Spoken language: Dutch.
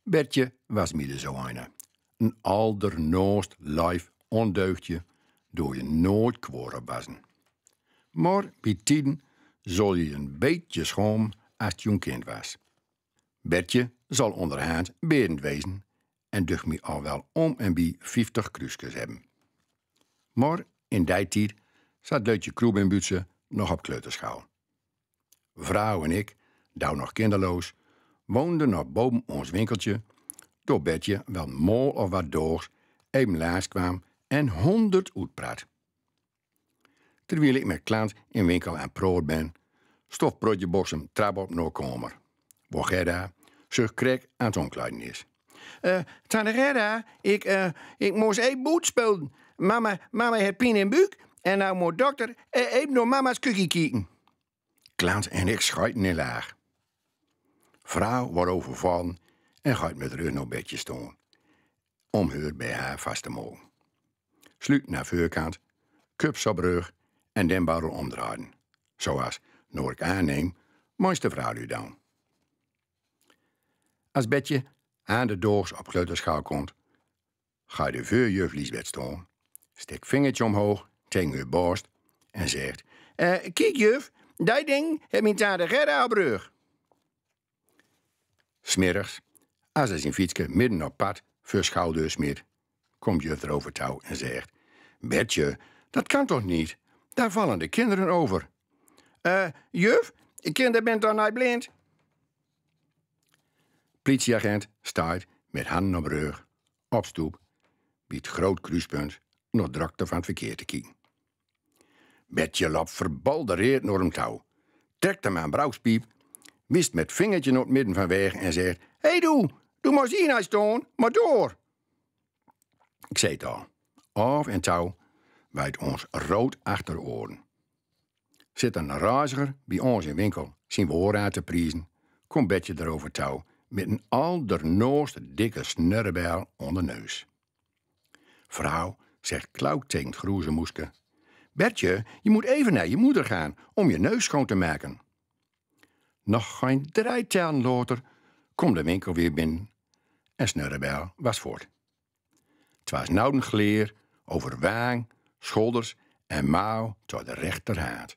Bertje was midden zo een aldernoost lijf ondeugdje door je nooit kworen bazen. Maar bij tijden zal je een beetje schoon als het jong kind was. Bertje zal onderhand berend wezen en ducht me al wel om en bij 50 kruisjes hebben. Maar in die tijd zat Leutje Kroeb in Buutse nog op kleuterschool. Vrouw en ik, douw nog kinderloos, woonden nog boven ons winkeltje, door Bertje wel mol of wat doogs even laatst kwam en 100 uitpraat. Terwijl ik met klant in winkel aan proot ben, stof broodjeboxen trap op naar kamer. Waar Gerda zich krek aan het omkleiden is. Tante Gerda, ik moest even boet spelen. Mama heeft pijn in buik en nou moet dokter even naar mama's keuken kijken. Klant en ik schuiten in laag. Vrouw wordt overvallen en gaat met rug naar bedje staan. Om haar bij haar vast te mogen. Sluit naar voorkant, kups op rug en den barrel omdraaien. Zoals, nou ik aanneem, mooiste vrouw u dan. Als Betje aan de doogs op kleuterschaal komt, ga de vuurjuf Liesbeth staan, steek vingertje omhoog tegen uw borst en zegt: kijk juf, dat ding heb mijn tante Gerda op rug. Smiddags, als hij zijn fietsje midden op pad voor schouwdeur smeert, komt juf erover touw en zegt: Bertje, dat kan toch niet? Daar vallen de kinderen over. Juf, de kinderen bent toch niet blind? Politieagent staat met handen op rug, op stoep, bij het groot kruispunt, nog drakte van het verkeer te kijken. Bertje loopt verbaldereerd naar hem touw, trekt hem aan brouwspiep, wist met vingertje naar het midden van weg en zegt: Hé doe maar zien hij staan, maar door. Ik zei het al, af en touw waait ons rood achter de oren. Zit een reiziger bij ons in winkel zijn woorden te prijzen, komt Bertje erover touw met een aldernoost dikke snurrebel onder neus. Vrouw zegt klauw tegen het groeze moeske: Bertje, je moet even naar je moeder gaan om je neus schoon te maken. Nog geen 3 tellen later komt de winkel weer binnen en snurrebel was voort. Het was nou een gleer over wang, schouders en mouw tot de rechterhand.